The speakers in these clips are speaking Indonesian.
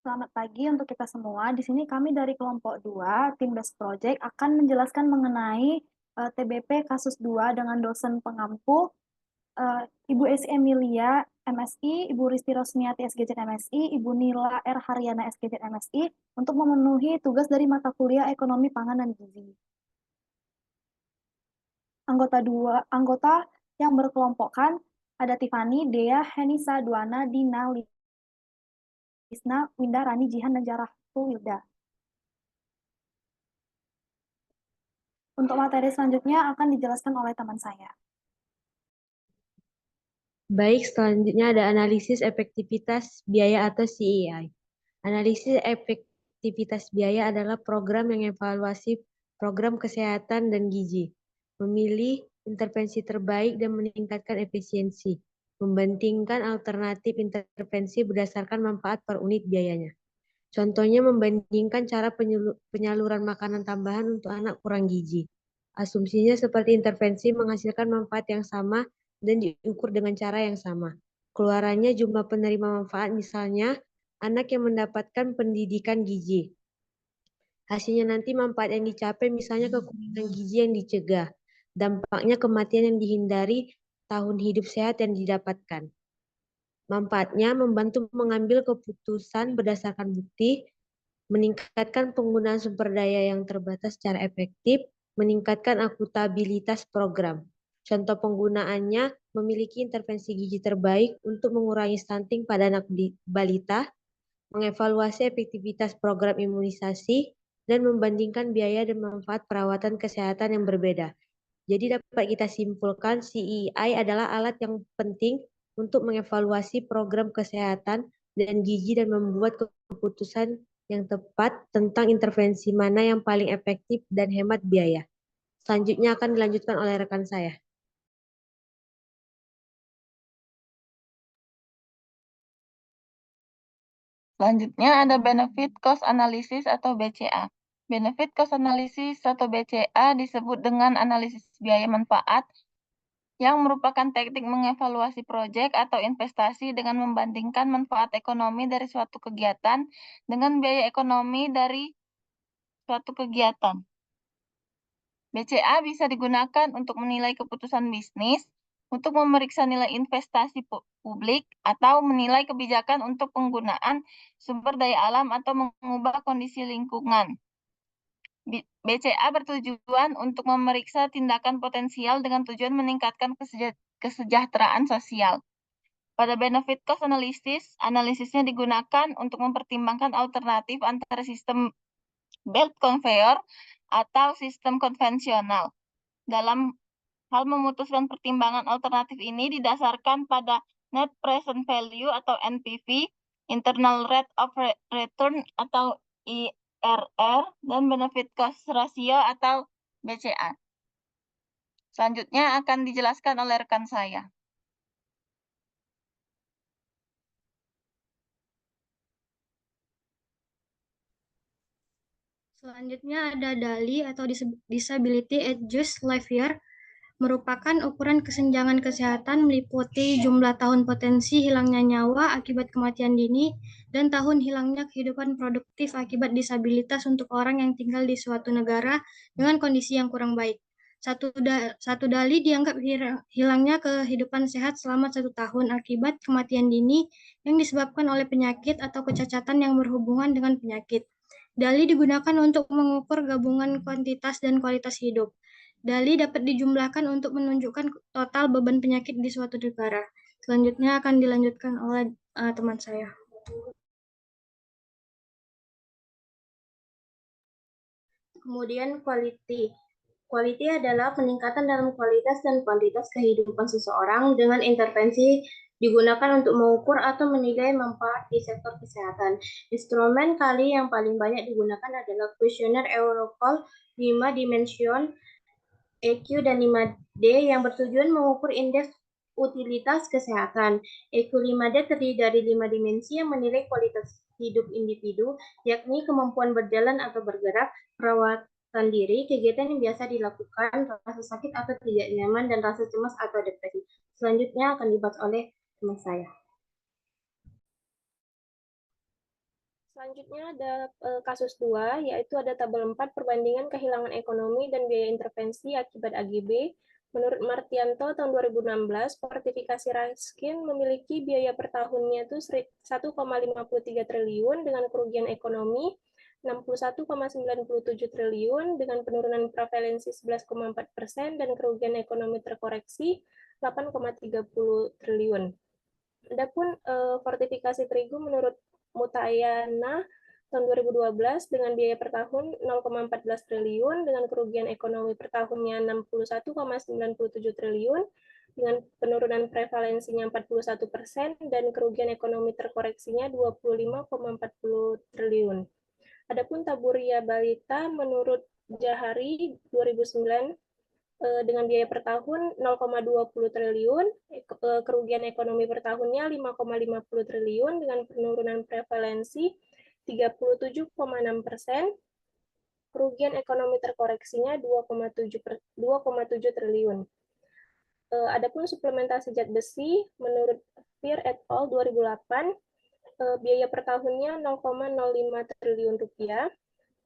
Selamat pagi untuk kita semua. Di sini kami dari kelompok 2, tim Best Project, akan menjelaskan mengenai TBP kasus 2 dengan dosen pengampu, Ibu Esi Emilia, MSI, Ibu Risti Rosmiati, SGJ MSI, Ibu Nila R. Haryana, SGJ MSI, untuk memenuhi tugas dari mata kuliah Ekonomi Pangan dan Gizi. Anggota yang berkelompokkan ada Tiffany, Dea, Henisa, Duana, Dina, Lisna, Winda, Rani, Jihan, dan Jarahul Wilda. Untuk materi selanjutnya akan dijelaskan oleh teman saya. Baik, selanjutnya ada analisis efektivitas biaya atau CEI. Analisis efektivitas biaya adalah program yang evaluasi program kesehatan dan gizi, memilih intervensi terbaik dan meningkatkan efisiensi, membandingkan alternatif intervensi berdasarkan manfaat per unit biayanya. Contohnya membandingkan cara penyaluran makanan tambahan untuk anak kurang gizi. Asumsinya seperti intervensi menghasilkan manfaat yang sama dan diukur dengan cara yang sama. Keluarannya jumlah penerima manfaat, misalnya anak yang mendapatkan pendidikan gizi. Hasilnya nanti manfaat yang dicapai, misalnya kekurangan gizi yang dicegah. Dampaknya kematian yang dihindari, tahun hidup sehat yang didapatkan. Manfaatnya membantu mengambil keputusan berdasarkan bukti, meningkatkan penggunaan sumber daya yang terbatas secara efektif, meningkatkan akutabilitas program. Contoh penggunaannya memiliki intervensi gizi terbaik untuk mengurangi stunting pada anak balita, mengevaluasi efektivitas program imunisasi, dan membandingkan biaya dan manfaat perawatan kesehatan yang berbeda. Jadi dapat kita simpulkan CEI adalah alat yang penting untuk mengevaluasi program kesehatan dan gizi dan membuat keputusan yang tepat tentang intervensi mana yang paling efektif dan hemat biaya. Selanjutnya akan dilanjutkan oleh rekan saya. Selanjutnya ada benefit cost analysis atau BCA. Benefit cost analysis atau BCA disebut dengan analisis biaya manfaat yang merupakan teknik mengevaluasi proyek atau investasi dengan membandingkan manfaat ekonomi dari suatu kegiatan dengan biaya ekonomi dari suatu kegiatan. BCA bisa digunakan untuk menilai keputusan bisnis, untuk memeriksa nilai investasi publik, atau menilai kebijakan untuk penggunaan sumber daya alam atau mengubah kondisi lingkungan. BCA bertujuan untuk memeriksa tindakan potensial dengan tujuan meningkatkan kesejahteraan sosial. Pada benefit cost analysis, analisisnya digunakan untuk mempertimbangkan alternatif antara sistem belt conveyor atau sistem konvensional. Dalam hal memutuskan pertimbangan alternatif ini didasarkan pada net present value atau NPV, internal rate of return atau IRR, dan benefit cost ratio atau BCA. Selanjutnya akan dijelaskan oleh rekan saya. Selanjutnya ada DALI atau Disability Adjust Life Year, merupakan ukuran kesenjangan kesehatan meliputi jumlah tahun potensi hilangnya nyawa akibat kematian dini dan tahun hilangnya kehidupan produktif akibat disabilitas untuk orang yang tinggal di suatu negara dengan kondisi yang kurang baik. Satu DALI dianggap hilangnya kehidupan sehat selama 1 tahun akibat kematian dini yang disebabkan oleh penyakit atau kecacatan yang berhubungan dengan penyakit. DALI digunakan untuk mengukur gabungan kuantitas dan kualitas hidup. DALI dapat dijumlahkan untuk menunjukkan total beban penyakit di suatu negara. Selanjutnya akan dilanjutkan oleh teman saya. Kemudian quality. Quality adalah peningkatan dalam kualitas dan kuantitas kehidupan seseorang dengan intervensi digunakan untuk mengukur atau menilai manfaat di sektor kesehatan. Instrumen kali yang paling banyak digunakan adalah kuesioner Euroqol 5 dimension EQ dan 5D yang bertujuan mengukur indeks utilitas kesehatan. EQ 5D terdiri dari 5 dimensi yang menilai kualitas hidup individu, yakni kemampuan berjalan atau bergerak, perawatan diri, kegiatan yang biasa dilakukan, rasa sakit atau tidak nyaman, dan rasa cemas atau depresi. Selanjutnya akan dibahas oleh teman saya. Selanjutnya ada kasus 2, yaitu ada tabel 4 perbandingan kehilangan ekonomi dan biaya intervensi akibat AGB. Menurut Martianto tahun 2016, fortifikasi Raskin memiliki biaya per tahunnya itu 1,53 triliun dengan kerugian ekonomi 61,97 triliun dengan penurunan prevalensi 11,4% dan kerugian ekonomi terkoreksi 8,30 triliun. Adapun fortifikasi terigu menurut Mutayana tahun 2012 dengan biaya per tahun 0,14 triliun dengan kerugian ekonomi per tahunnya 61,97 triliun dengan penurunan prevalensinya 41% dan kerugian ekonomi terkoreksinya 25,40 triliun. Adapun Taburia Balita menurut Jahari 2009 dengan biaya per tahun 0,20 triliun, kerugian ekonomi per tahunnya 5,50 triliun dengan penurunan prevalensi 37,6%, kerugian ekonomi terkoreksinya 2,7 triliun. Adapun suplementasi zat besi menurut Fir et al. 2008, biaya per tahunnya 0,05 triliun rupiah,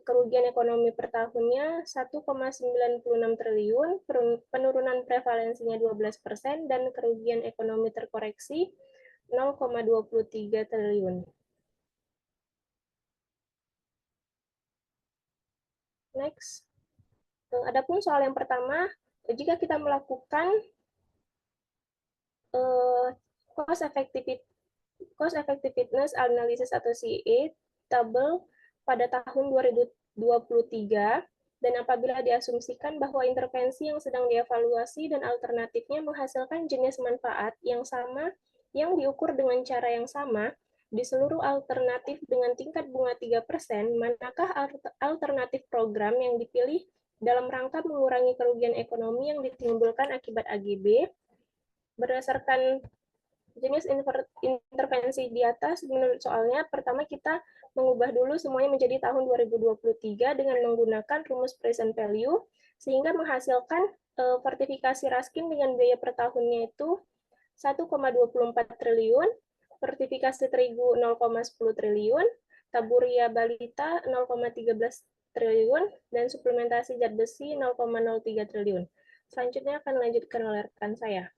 kerugian ekonomi per tahunnya 1,96 triliun, penurunan prevalensinya 12%, dan kerugian ekonomi terkoreksi 0,23 triliun. Next. Adapun soal yang pertama, jika kita melakukan cost effectiveness analysis atau CE tabel pada tahun 2023, dan apabila diasumsikan bahwa intervensi yang sedang dievaluasi dan alternatifnya menghasilkan jenis manfaat yang sama yang diukur dengan cara yang sama di seluruh alternatif dengan tingkat bunga 3%, manakah alternatif program yang dipilih dalam rangka mengurangi kerugian ekonomi yang ditimbulkan akibat AGB? Berdasarkan jenis intervensi di atas, menurut soalnya, pertama kita mengubah dulu semuanya menjadi tahun 2023 dengan menggunakan rumus present value, sehingga menghasilkan fortifikasi Raskin dengan biaya per tahunnya itu 1,24 triliun, fortifikasi terigu 0,10 triliun, Taburia Balita 0,13 triliun, dan suplementasi zat besi 0,03 triliun. Selanjutnya akan dilanjutkan oleh rekan saya.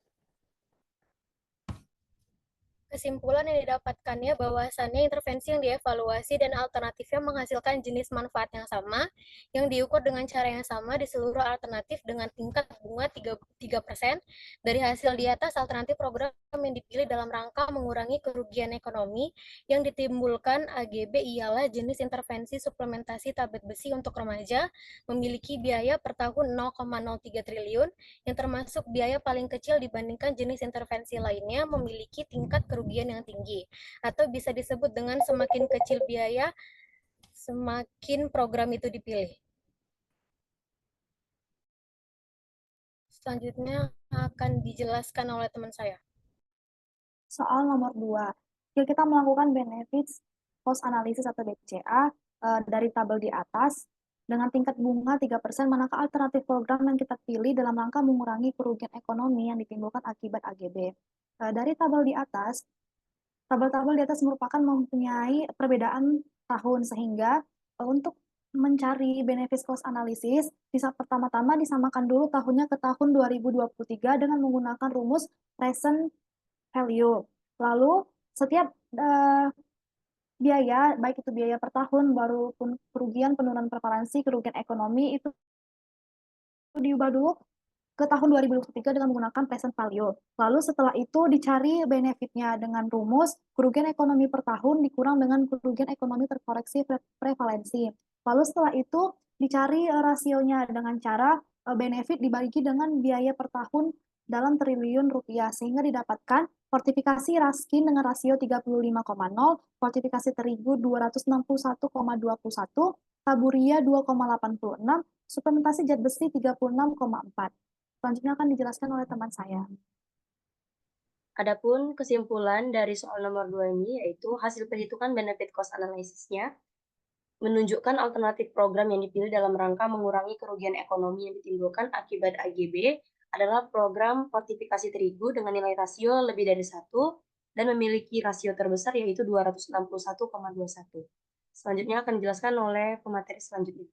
Kesimpulan yang didapatkannya bahwasannya intervensi yang dievaluasi dan alternatifnya menghasilkan jenis manfaat yang sama, yang diukur dengan cara yang sama di seluruh alternatif dengan tingkat bunga 3%. Dari hasil di atas, alternatif program yang dipilih dalam rangka mengurangi kerugian ekonomi yang ditimbulkan AGB ialah jenis intervensi suplementasi tablet besi untuk remaja, memiliki biaya per tahun 0,03 triliun, yang termasuk biaya paling kecil dibandingkan jenis intervensi lainnya, memiliki tingkat kerugian yang tinggi, atau bisa disebut dengan semakin kecil biaya, semakin program itu dipilih. Selanjutnya akan dijelaskan oleh teman saya. Soal nomor 2, jika kita melakukan benefits cost analysis atau BCA dari tabel di atas, dengan tingkat bunga 3%, manakah alternatif program yang kita pilih dalam rangka mengurangi kerugian ekonomi yang ditimbulkan akibat AGB? Dari tabel di atas, tabel-tabel di atas merupakan mempunyai perbedaan tahun, sehingga untuk mencari benefit cost analysis, bisa pertama-tama disamakan dulu tahunnya ke tahun 2023 dengan menggunakan rumus present value. Lalu setiap biaya, baik itu biaya per tahun, baru kerugian, penurunan prevalensi, kerugian ekonomi, itu diubah dulu ke tahun 2023 dengan menggunakan present value. Lalu setelah itu dicari benefitnya dengan rumus kerugian ekonomi per tahun dikurang dengan kerugian ekonomi terkoreksi prevalensi. Lalu setelah itu dicari rasionya dengan cara benefit dibagi dengan biaya per tahun dalam triliun rupiah, sehingga didapatkan fortifikasi Raskin dengan rasio 35,0, fortifikasi terigu 261,21, Taburia 2,86, suplementasi zat besi 36,4. Selanjutnya akan dijelaskan oleh teman saya. Adapun kesimpulan dari soal nomor 2 ini yaitu hasil perhitungan benefit cost analysis-nya menunjukkan alternatif program yang dipilih dalam rangka mengurangi kerugian ekonomi yang ditimbulkan akibat AGB adalah program fortifikasi terigu dengan nilai rasio lebih dari 1 dan memiliki rasio terbesar yaitu 261,21. Selanjutnya akan dijelaskan oleh pemateri selanjutnya.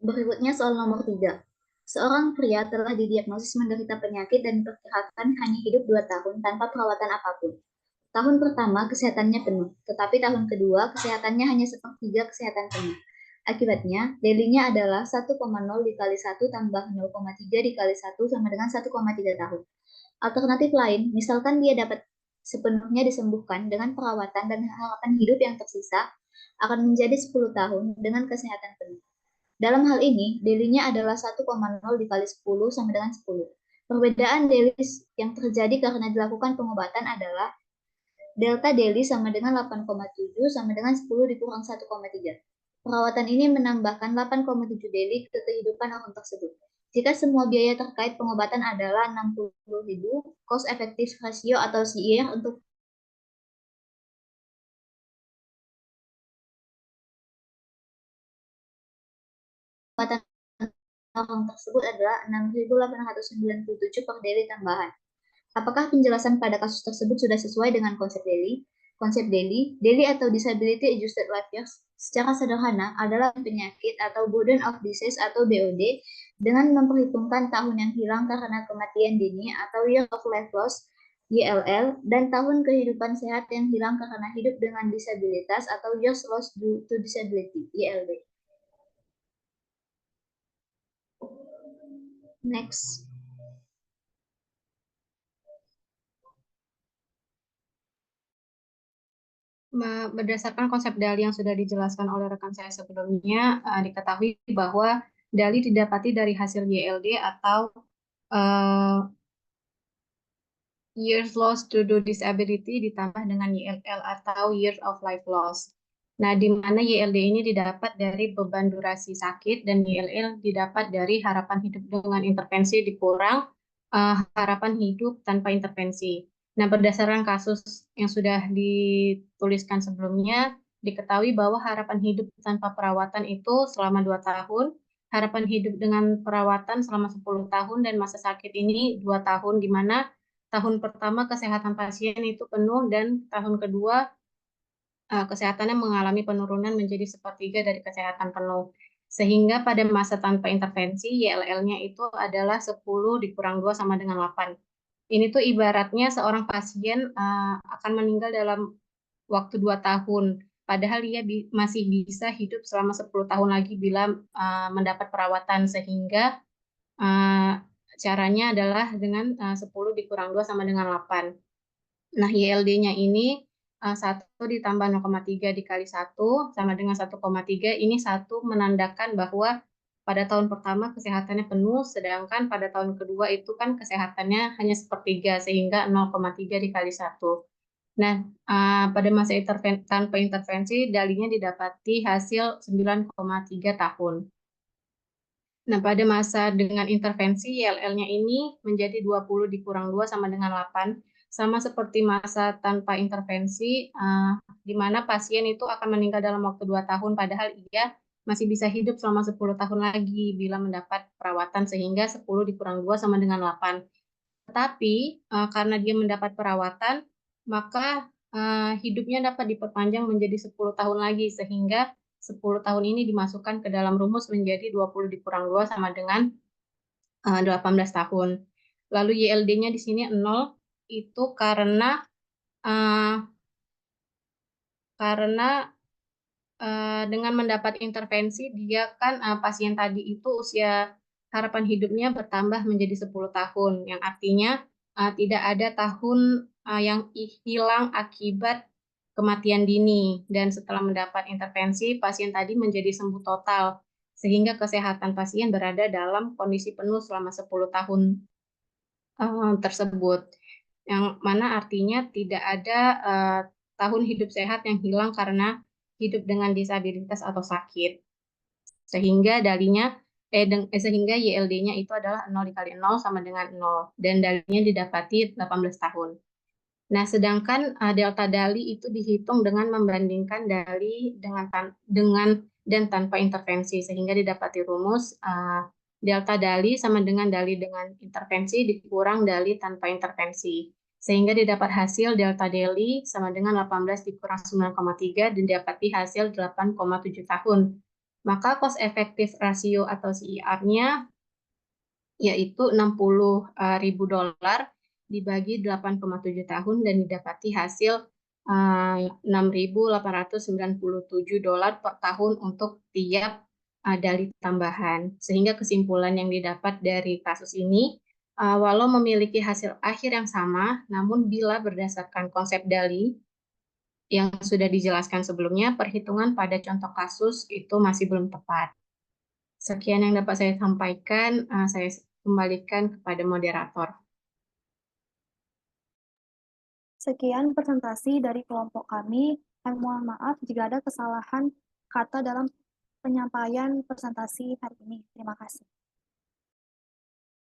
Berikutnya soal nomor 3. Seorang pria telah didiagnosis menderita penyakit dan diperkirakan hanya hidup 2 tahun tanpa perawatan apapun. Tahun pertama kesehatannya penuh, tetapi tahun kedua kesehatannya hanya sepertiga kesehatan penuh. Akibatnya, daily-nya adalah 1,0 dikali 1 tambah 0,3 dikali 1 sama dengan 1,3 tahun. Alternatif lain, misalkan dia dapat sepenuhnya disembuhkan dengan perawatan dan harapan hidup yang tersisa akan menjadi 10 tahun dengan kesehatan penuh. Dalam hal ini, daily-nya adalah 1,0 dikali 10 sama dengan 10. Perbedaan daily yang terjadi karena dilakukan pengobatan adalah delta daily sama dengan 8,7 sama dengan 10 dikurang 1,3. Perawatan ini menambahkan 8,7 daily ke kehidupan orang tersebut. Jika semua biaya terkait pengobatan adalah 60.000, cost effective ratio atau CIR untuk pengobatan orang tersebut adalah 6.897 per daily tambahan. Apakah penjelasan pada kasus tersebut sudah sesuai dengan konsep daily? Konsep daily atau disability adjusted life years secara sederhana adalah penyakit atau burden of disease atau BOD dengan memperhitungkan tahun yang hilang karena kematian dini atau year of life loss YLL dan tahun kehidupan sehat yang hilang karena hidup dengan disabilitas atau years lost due to disability YLD. Next. Berdasarkan konsep DALI yang sudah dijelaskan oleh rekan saya sebelumnya, diketahui bahwa DALI didapati dari hasil YLD atau years lost due to disability ditambah dengan YLL atau years of life loss. Nah, di mana YLD ini didapat dari beban durasi sakit dan YLL didapat dari harapan hidup dengan intervensi dikurang harapan hidup tanpa intervensi. Nah, berdasarkan kasus yang sudah dituliskan sebelumnya, diketahui bahwa harapan hidup tanpa perawatan itu selama 2 tahun, harapan hidup dengan perawatan selama 10 tahun, dan masa sakit ini 2 tahun, di mana tahun pertama kesehatan pasien itu penuh dan tahun kedua kesehatannya mengalami penurunan menjadi sepertiga dari kesehatan penuh. Sehingga pada masa tanpa intervensi, YLL-nya itu adalah 10 dikurang 2 sama dengan 8. Ini tuh ibaratnya seorang pasien akan meninggal dalam waktu 2 tahun, padahal dia masih bisa hidup selama 10 tahun lagi bila mendapat perawatan, sehingga caranya adalah dengan 10 dikurang 2 sama dengan 8. Nah, YLD-nya ini 1 ditambah 0,3 dikali 1 sama dengan 1,3. Ini 1 menandakan bahwa pada tahun pertama kesehatannya penuh, sedangkan pada tahun kedua itu kan kesehatannya hanya sepertiga, sehingga 0,3 dikali 1. Nah, pada masa tanpa intervensi, DALI-nya didapati hasil 9,3 tahun. Nah, pada masa dengan intervensi, YLL-nya ini menjadi 20 dikurang 2 sama dengan 8. Sama seperti masa tanpa intervensi, di mana pasien itu akan meninggal dalam waktu 2 tahun, padahal ia masih bisa hidup selama 10 tahun lagi bila mendapat perawatan, sehingga 10 dikurang 2 sama dengan 8. Tetapi karena dia mendapat perawatan, maka hidupnya dapat diperpanjang menjadi 10 tahun lagi, sehingga 10 tahun ini dimasukkan ke dalam rumus menjadi 20 dikurang 2 sama dengan 18 tahun. Lalu YLD-nya di sini 0, itu karena dengan mendapat intervensi, dia kan pasien tadi itu usia harapan hidupnya bertambah menjadi 10 tahun, yang artinya tidak ada tahun yang hilang akibat kematian dini, dan setelah mendapat intervensi, pasien tadi menjadi sembuh total, sehingga kesehatan pasien berada dalam kondisi penuh selama 10 tahun tersebut, yang mana artinya tidak ada tahun hidup sehat yang hilang karena hidup dengan disabilitas atau sakit, sehingga sehingga YLD-nya itu adalah 0 dikali 0 sama dengan 0, dan DALI-nya didapati 18 tahun. Nah, sedangkan delta DALI itu dihitung dengan membandingkan DALI dengan dan tanpa intervensi, sehingga didapati rumus delta DALI sama dengan DALI dengan intervensi dikurang DALI tanpa intervensi, sehingga didapat hasil delta Daily sama dengan 18 dikurang 9,3 dan didapati hasil 8,7 tahun. Maka cost efektif rasio atau CER-nya yaitu $60.000 dibagi 8,7 tahun dan didapati hasil $6.897 per tahun untuk tiap DALI tambahan. Sehingga kesimpulan yang didapat dari kasus ini, walau memiliki hasil akhir yang sama, namun bila berdasarkan konsep DALI yang sudah dijelaskan sebelumnya, perhitungan pada contoh kasus itu masih belum tepat. Sekian yang dapat saya sampaikan, saya kembalikan kepada moderator. Sekian presentasi dari kelompok kami. Kami mohon maaf jika ada kesalahan kata dalam penyampaian presentasi hari ini. Terima kasih.